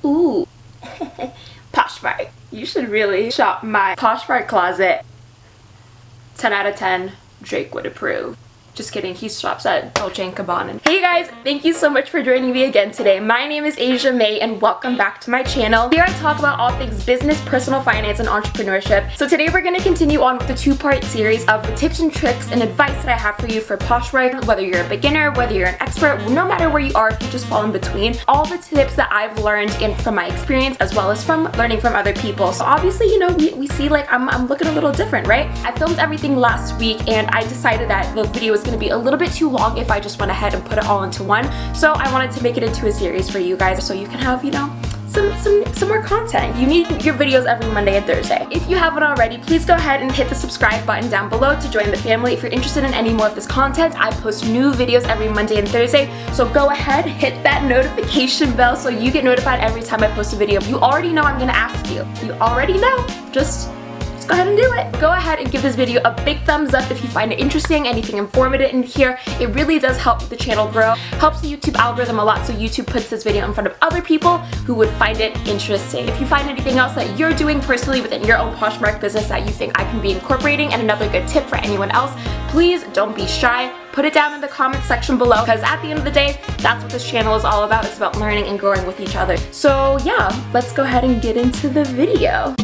Ooh. Poshmark. You should really shop my Poshmark closet. 10 out of 10. Drake would approve. Just kidding, he shops at Dolce & Gabbana. Hey guys, thank you so much for joining me again today. My name is Asia May and welcome back to my channel. Here I talk about all things business, personal finance, and entrepreneurship. So today we're going to continue on with the two-part series of the tips and tricks and advice that I have for you for Poshmark. Whether you're a beginner, whether you're an expert, no matter where you are, if you just fall in between, all the tips that I've learned from my experience as well as from learning from other people. So obviously, you know, we see like I'm looking a little different, right? I filmed everything last week and I decided that the video was going to be a little bit too long if I just went ahead and put it all into one. So I wanted to make it into a series for you guys so you can have, you know, some more content. You need your videos every Monday and Thursday. If you haven't already, please go ahead and hit the subscribe button down below to join the family. If you're interested in any more of this content, I post new videos every Monday and Thursday. So go ahead, hit that notification bell so you get notified every time I post a video. You already know I'm gonna ask you. You already know. Just go ahead and do it. Go ahead and give this video a big thumbs up if you find it interesting, anything informative in here. It really does help the channel grow, helps the YouTube algorithm a lot, so YouTube puts this video in front of other people who would find it interesting. If you find anything else that you're doing personally within your own Poshmark business that you think I can be incorporating, and another good tip for anyone else, please don't be shy. Put it down in the comment section below, because at the end of the day, that's what this channel is all about. It's about learning and growing with each other. So yeah, let's go ahead and get into the video.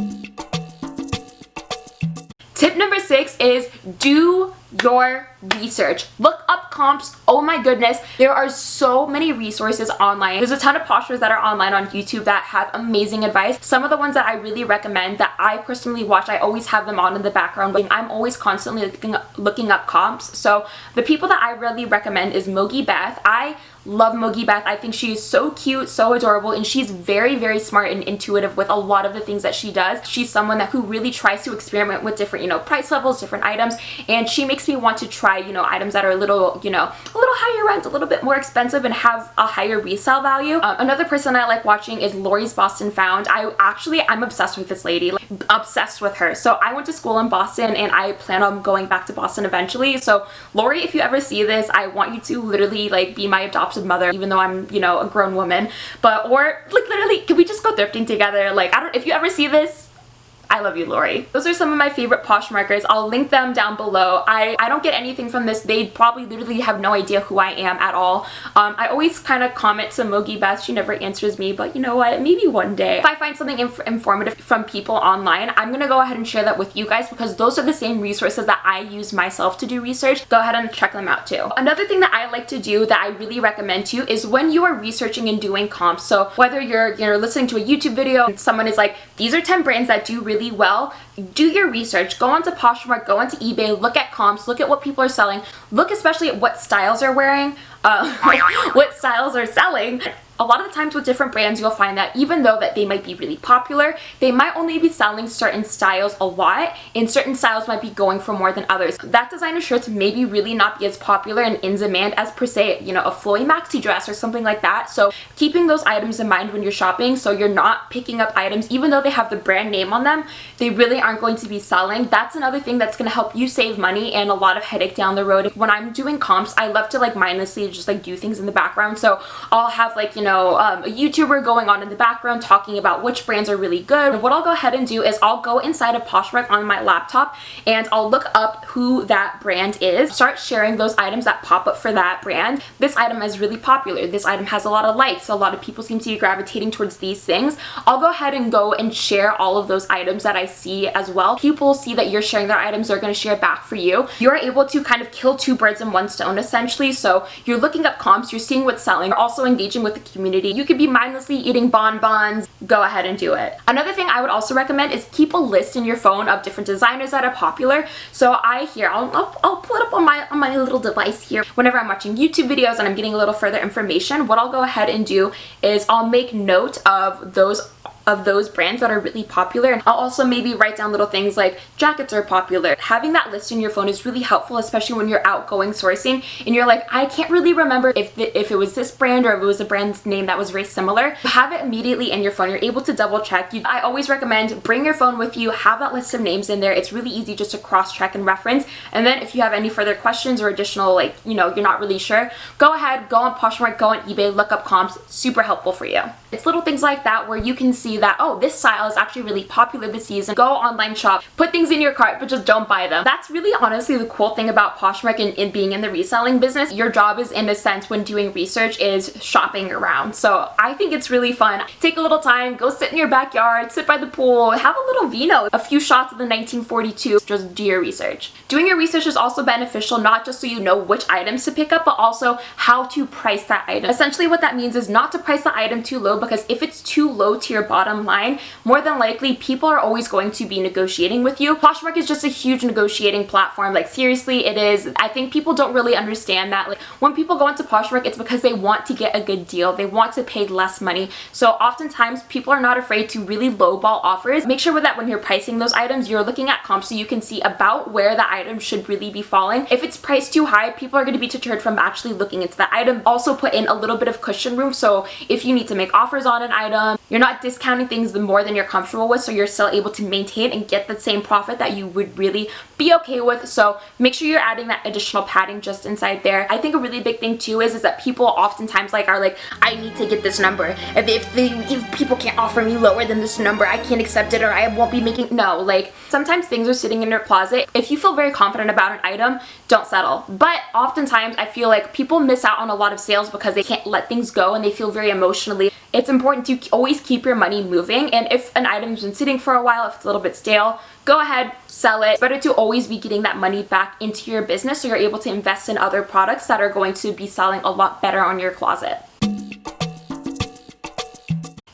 Tip number 6 is do your research. Look up comps. Oh my goodness, there are so many resources online. There's a ton of postures that are online on YouTube that have amazing advice. Some of the ones that I really recommend that I personally watch, I always have them on in the background, but I'm always constantly looking up comps. So the people that I really recommend is Mogi Beth. I love Mogi Beth. I think she is so cute, so adorable, and she's very, very smart and intuitive with a lot of the things that she does. She's someone who really tries to experiment with different, you know, price levels, different items, and she makes me want to try, you know, items that are a little, you know, a little higher rent, a little bit more expensive, and have a higher resale value. Another person I like watching is Lori's Boston Found. I'm obsessed with this lady, like, obsessed with her. So I went to school in Boston and I plan on going back to Boston eventually. So Lori, if you ever see this, I want you to literally like be my adopted mother, even though I'm, you know, a grown woman. But, or like literally, can we just go thrifting together? Like, if you ever see this, I love you, Lori. Those are some of my favorite Poshmarkers. I'll link them down below. I don't get anything from this. They probably literally have no idea who I am at all. I always kind of comment to Mogi Beth. She never answers me, but you know what? Maybe one day. If I find something informative from people online, I'm gonna go ahead and share that with you guys, because those are the same resources that I use myself to do research. Go ahead and check them out too. Another thing that I like to do that I really recommend to you is when you are researching and doing comps. So whether you're listening to a YouTube video and someone is like, these are 10 brands that do really well, do your research. Go onto Poshmark, go onto eBay, look at comps, look at what people are selling, look especially at what styles are wearing, what styles are selling. A lot of the times with different brands, you'll find that even though that they might be really popular, they might only be selling certain styles a lot, and certain styles might be going for more than others. That designer shirts maybe really not be as popular and in demand as per se, you know, a flowy maxi dress or something like that. So keeping those items in mind when you're shopping, so you're not picking up items, even though they have the brand name on them, they really aren't going to be selling. That's another thing that's going to help you save money and a lot of headache down the road. When I'm doing comps, I love to like mindlessly just like do things in the background. So I'll have like, you know, a YouTuber going on in the background talking about which brands are really good. What I'll go ahead and do is I'll go inside of Poshmark on my laptop and I'll look up who that brand is, start sharing those items that pop up for that brand. This item is really popular. This item has a lot of likes. A lot of people seem to be gravitating towards these things. I'll go ahead and go and share all of those items that I see as well. People see that you're sharing their items, they're going to share back for you. You're able to kind of kill two birds in one stone essentially. So you're looking up comps, you're seeing what's selling, you're also engaging with the community. You could be mindlessly eating bonbons. Go ahead and do it. Another thing I would also recommend is keep a list in your phone of different designers that are popular. So I'll pull it up on my little device here. Whenever I'm watching YouTube videos and I'm getting a little further information, what I'll go ahead and do is I'll make note of those brands that are really popular. And I'll also maybe write down little things like jackets are popular. Having that list in your phone is really helpful, especially when you're outgoing sourcing and you're like, I can't really remember if it was this brand or if it was a brand's name that was very similar. Have it immediately in your phone. You're able to double check. I always recommend bring your phone with you, have that list of names in there. It's really easy just to cross-check and reference. And then if you have any further questions or additional, like, you know, you're not really sure, go ahead, go on Poshmark, go on eBay, look up comps. Super helpful for you. It's little things like that where you can see that, oh, this style is actually really popular this season. Go online shop, put things in your cart, but just don't buy them. That's really honestly the cool thing about Poshmark and being in the reselling business. Your job is, in a sense, when doing research, is shopping around. So I think it's really fun. Take a little time, go sit in your backyard, sit by the pool, have a little vino, a few shots of the 1942, just do your research. Doing your research is also beneficial, not just so you know which items to pick up, but also how to price that item. Essentially what that means is not to price the item too low, because if it's too low to your bottom line, more than likely people are always going to be negotiating with you. Poshmark is just a huge negotiating platform. Like, seriously, it is. I think people don't really understand that. Like, when people go into Poshmark, it's because they want to get a good deal. They want to pay less money. So oftentimes people are not afraid to really lowball offers. Make sure that when you're pricing those items, you're looking at comps so you can see about where the item should really be falling. If it's priced too high, people are going to be deterred from actually looking into the item. Also put in a little bit of cushion room, so if you need to make offers on an item, you're not discounting things the more than you're comfortable with, so you're still able to maintain and get the same profit that you would really be okay with. So make sure you're adding that additional padding just inside there. I think a really big thing too is that people oftentimes are like, I need to get this number. If people can't offer me lower than this number, I can't accept it, or I won't be making. No, like, sometimes things are sitting in your closet. If you feel very confident about an item, don't settle. But oftentimes I feel like people miss out on a lot of sales because they can't let things go and they feel very emotionally. It's important to always keep your money moving, and if an item's been sitting for a while, if it's a little bit stale, go ahead, sell it. It's better to always be getting that money back into your business so you're able to invest in other products that are going to be selling a lot better on your closet.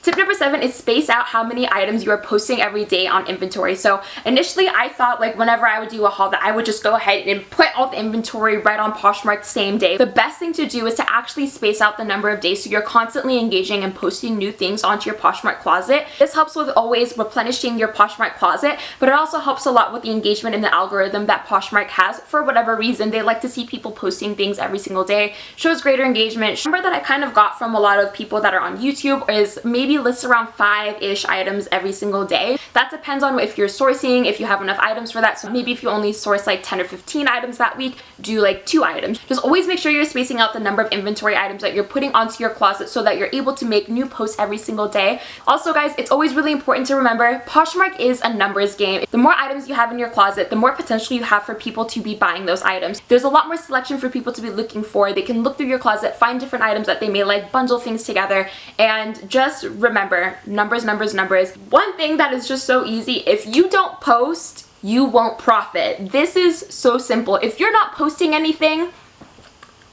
Tip number 7 is space out how many items you are posting every day on inventory. So initially I thought, like, whenever I would do a haul, that I would just go ahead and put all the inventory right on Poshmark the same day. The best thing to do is to actually space out the number of days so you're constantly engaging and posting new things onto your Poshmark closet. This helps with always replenishing your Poshmark closet, but it also helps a lot with the engagement in the algorithm that Poshmark has. For whatever reason, they like to see people posting things every single day. Shows greater engagement. Number that I kind of got from a lot of people that are on YouTube is maybe list around 5-ish items every single day. That depends on if you're sourcing, if you have enough items for that. So maybe if you only source like 10 or 15 items that week, do like 2 items. Just always make sure you're spacing out the number of inventory items that you're putting onto your closet so that you're able to make new posts every single day. Also, guys, it's always really important to remember Poshmark is a numbers game. The more items you have in your closet, the more potential you have for people to be buying those items. There's a lot more selection for people to be looking for. They can look through your closet, find different items that they may like, bundle things together, and just remember, numbers, numbers, numbers. One thing that is just so easy: if you don't post, you won't profit. This is so simple. If you're not posting anything,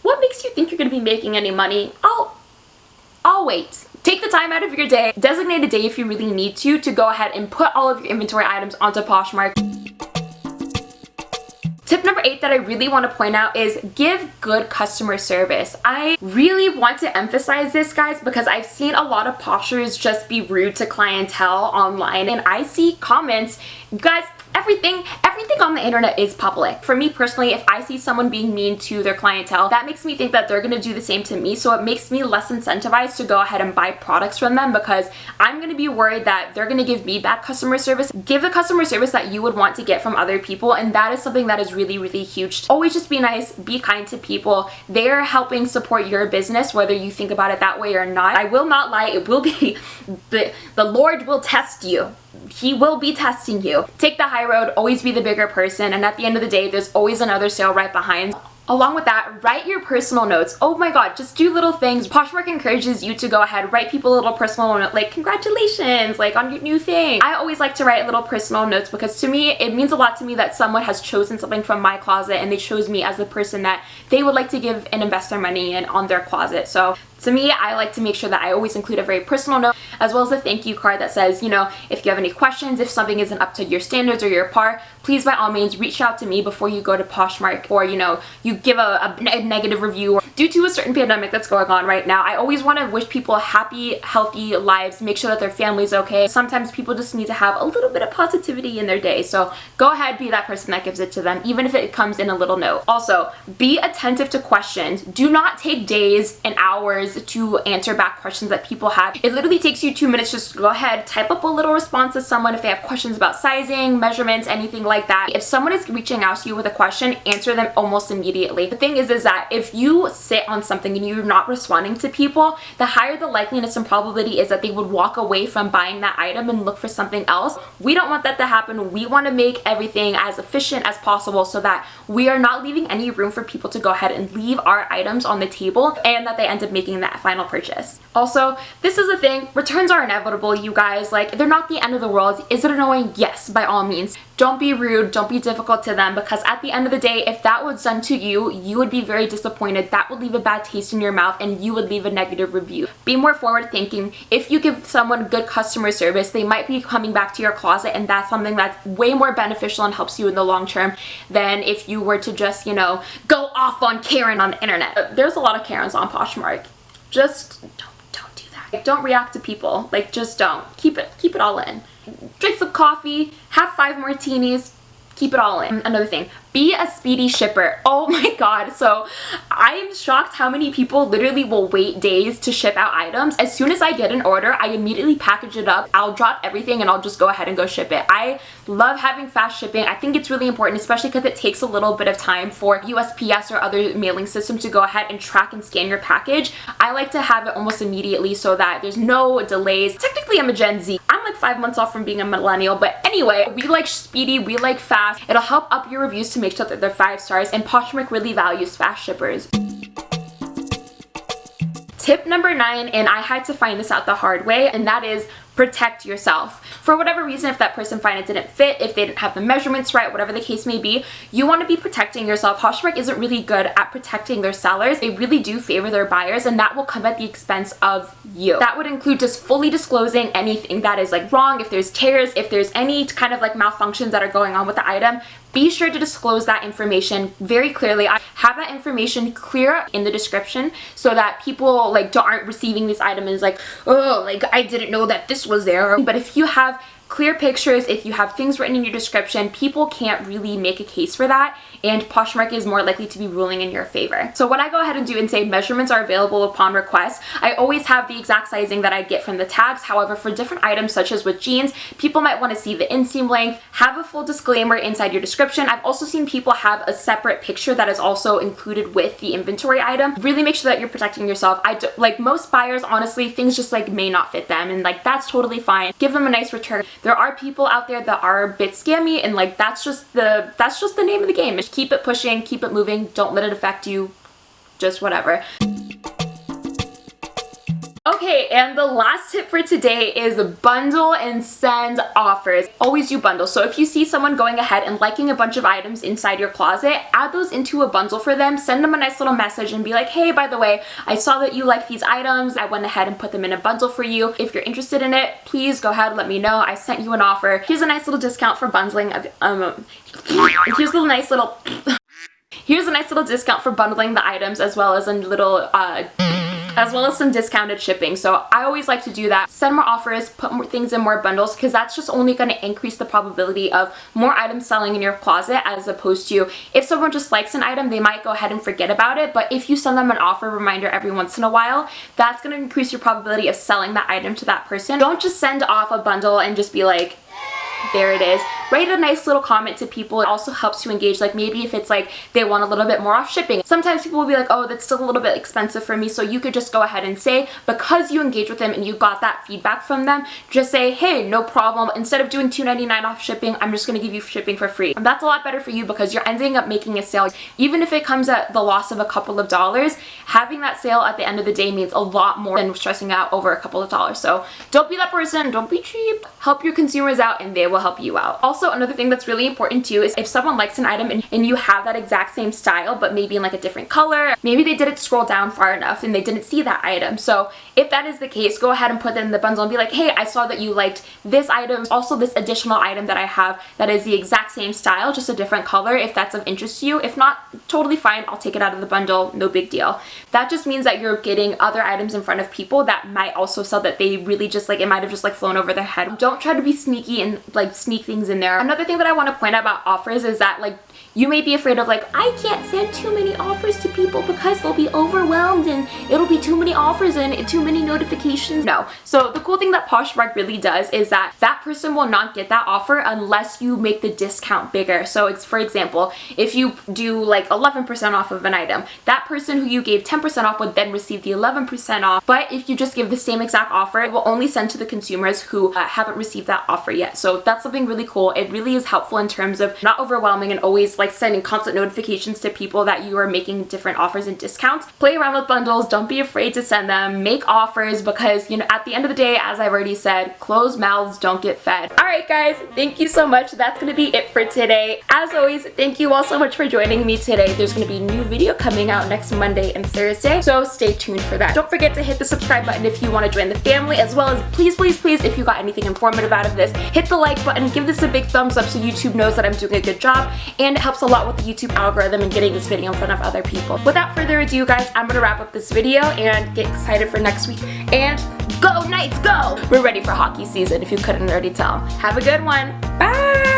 what makes you think you're going to be making any money? I'll wait. Take the time out of your day, designate a day if you really need to go ahead and put all of your inventory items onto Poshmark. Tip number 8 that I really want to point out is give good customer service. I really want to emphasize this, guys, because I've seen a lot of poshers just be rude to clientele online, and I see comments, guys, everything on the internet is public. For me personally, if I see someone being mean to their clientele, that makes me think that they're gonna do the same to me, so it makes me less incentivized to go ahead and buy products from them, because I'm gonna be worried that they're gonna give me bad customer service. Give the customer service that you would want to get from other people, and that is something that is really, really huge. Always just be nice, be kind to people. They're helping support your business, whether you think about it that way or not. I will not lie, it will be, the Lord will test you. He will be testing you. Take the high road, always be the bigger person, and at the end of the day, there's always another sale right behind. Along with that, write your personal notes. Oh my god, just do little things. Poshmark encourages you to go ahead, write people a little personal note, like congratulations, like on your new thing. I always like to write little personal notes because to me, it means a lot to me that someone has chosen something from my closet and they chose me as the person that they would like to give and invest their money in on their closet. So to me, I like to make sure that I always include a very personal note, as well as a thank you card that says, you know, if you have any questions, if something isn't up to your standards or your par, please by all means reach out to me before you go to Poshmark, or, you know, you give a negative review. Due to a certain pandemic that's going on right now, I always want to wish people happy, healthy lives, make sure that their family's okay. Sometimes people just need to have a little bit of positivity in their day, so go ahead, be that person that gives it to them, even if it comes in a little note. Also, be attentive to questions. Do not take days and hours to answer back questions that people have. It literally takes you 2 minutes. Just go ahead, type up a little response to someone if they have questions about sizing, measurements, anything like that. If someone is reaching out to you with a question, answer them almost immediately. The thing is that if you sit on something and you're not responding to people, the higher the likeliness and probability is that they would walk away from buying that item and look for something else. We don't want that to happen. We want to make everything as efficient as possible so that we are not leaving any room for people to go ahead and leave our items on the table and that they end up making that final purchase. Also, this is the thing, returns are inevitable, you guys. Like, they're not the end of the world. Is it annoying? Yes, by all means. Don't be rude, don't be difficult to them, because at the end of the day, if that was done to you, you would be very disappointed. That would leave a bad taste in your mouth and you would leave a negative review. Be more forward thinking. If you give someone good customer service, they might be coming back to your closet, and that's something that's way more beneficial and helps you in the long term than if you were to just, you know, go off on Karen on the internet. There's a lot of Karens on Poshmark. Just don't do that. Don't react to people. Like, just don't. Keep it all in. Drink some coffee, have 5 martinis, keep it all in. Another thing, be a speedy shipper. Oh my god, so I am shocked how many people literally will wait days to ship out items. As soon as I get an order, I immediately package it up. I'll drop everything and I'll just go ahead and go ship it. I love having fast shipping. I think it's really important, especially because it takes a little bit of time for USPS or other mailing systems to go ahead and track and scan your package. I like to have it almost immediately so that there's no delays. Technically, I'm a Gen Z. I'm like 5 months off from being a millennial, but anyway, we like speedy, we like fast. It'll help up your reviews to make sure that they're 5 stars, and Poshmark really values fast shippers. Tip number 9, and I had to find this out the hard way, and that is protect yourself. For whatever reason, if that person found it didn't fit, if they didn't have the measurements right, whatever the case may be, you want to be protecting yourself. Poshmark isn't really good at protecting their sellers. They really do favor their buyers, and that will come at the expense of you. That would include just fully disclosing anything that is like wrong, if there's tears, if there's any kind of like malfunctions that are going on with the item. Be sure to disclose that information very clearly. I have that information clear in the description so that people like aren't receiving this item and is like, oh, like I didn't know that this was there. But if you have clear pictures, if you have things written in your description, people can't really make a case for that, and Poshmark is more likely to be ruling in your favor. So when I go ahead and do and say measurements are available upon request, I always have the exact sizing that I get from the tags. However, for different items such as with jeans, people might want to see the inseam length. Have a full disclaimer inside your description. I've also seen people have a separate picture that is also included with the inventory item. Really make sure that you're protecting yourself. Like most buyers, honestly, things just like may not fit them, and like that's totally fine. Give them a nice return. There are people out there that are a bit scammy, and like that's just the name of the game. Just keep it pushing, keep it moving, don't let it affect you, just whatever. Okay, and the last tip for today is bundle and send offers. Always do bundles. So if you see someone going ahead and liking a bunch of items inside your closet, add those into a bundle for them. Send them a nice little message and be like, hey, by the way, I saw that you like these items. I went ahead and put them in a bundle for you. If you're interested in it, please go ahead and let me know. I sent you an offer. Here's a nice little discount for bundling. Here's a nice little discount for bundling the items, as well as a little as well as some discounted shipping. So I always like to do that. Send more offers, put more things in more bundles, because that's just only going to increase the probability of more items selling in your closet, as opposed to if someone just likes an item, they might go ahead and forget about it. But if you send them an offer reminder every once in a while, that's going to increase your probability of selling that item to that person. Don't just send off a bundle and just be like, there it is. Write a nice little comment to people. It also helps to engage, like maybe if it's like they want a little bit more off shipping. Sometimes people will be like, oh, that's still a little bit expensive for me. So you could just go ahead and say, because you engage with them and you got that feedback from them, just say, hey, no problem. Instead of doing $2.99 off shipping, I'm just going to give you shipping for free. And that's a lot better for you because you're ending up making a sale. Even if it comes at the loss of a couple of dollars, having that sale at the end of the day means a lot more than stressing out over a couple of dollars. So don't be that person. Don't be cheap. Help your consumers out and they will help you out. Also, another thing that's really important too is if someone likes an item and you have that exact same style but maybe in like a different color, maybe they didn't scroll down far enough and they didn't see that item. So if that is the case, go ahead and put it in the bundle and be like, hey, I saw that you liked this item, also this additional item that I have that is the exact same style, just a different color, if that's of interest to you. If not, totally fine, I'll take it out of the bundle, no big deal. That just means that you're getting other items in front of people that might also sell that they really just like, it might have just like flown over their head. Don't try to be sneaky and like sneak things in there. there. Another thing that I want to point out about offers is that, like, you may be afraid of, like, I can't send too many offers to people because they'll be overwhelmed and it'll be too many offers and too many notifications. No. So the cool thing that Poshmark really does is that that person will not get that offer unless you make the discount bigger. So it's, for example, if you do like 11% off of an item, that person who you gave 10% off would then receive the 11% off. But if you just give the same exact offer, it will only send to the consumers who haven't received that offer yet. So that's something really cool. It really is helpful in terms of not overwhelming and always like sending constant notifications to people that you are making different offers and discounts. Play around with bundles. Don't be afraid to send them. Make offers because, you know, at the end of the day, as I've already said, closed mouths don't get fed. All right, guys, thank you so much. That's going to be it for today. As always, thank you all so much for joining me today. There's going to be a new video coming out next Monday and Thursday, so stay tuned for that. Don't forget to hit the subscribe button if you want to join the family, as well as please, please, please, if you got anything informative out of this, hit the like button, give this a big thumbs up so YouTube knows that I'm doing a good job, and it helps a lot with the YouTube algorithm and getting this video in front of other people. Without further ado, guys, I'm gonna wrap up this video and get excited for next week. And go Knights, go! We're ready for hockey season if you couldn't already tell. Have a good one. Bye!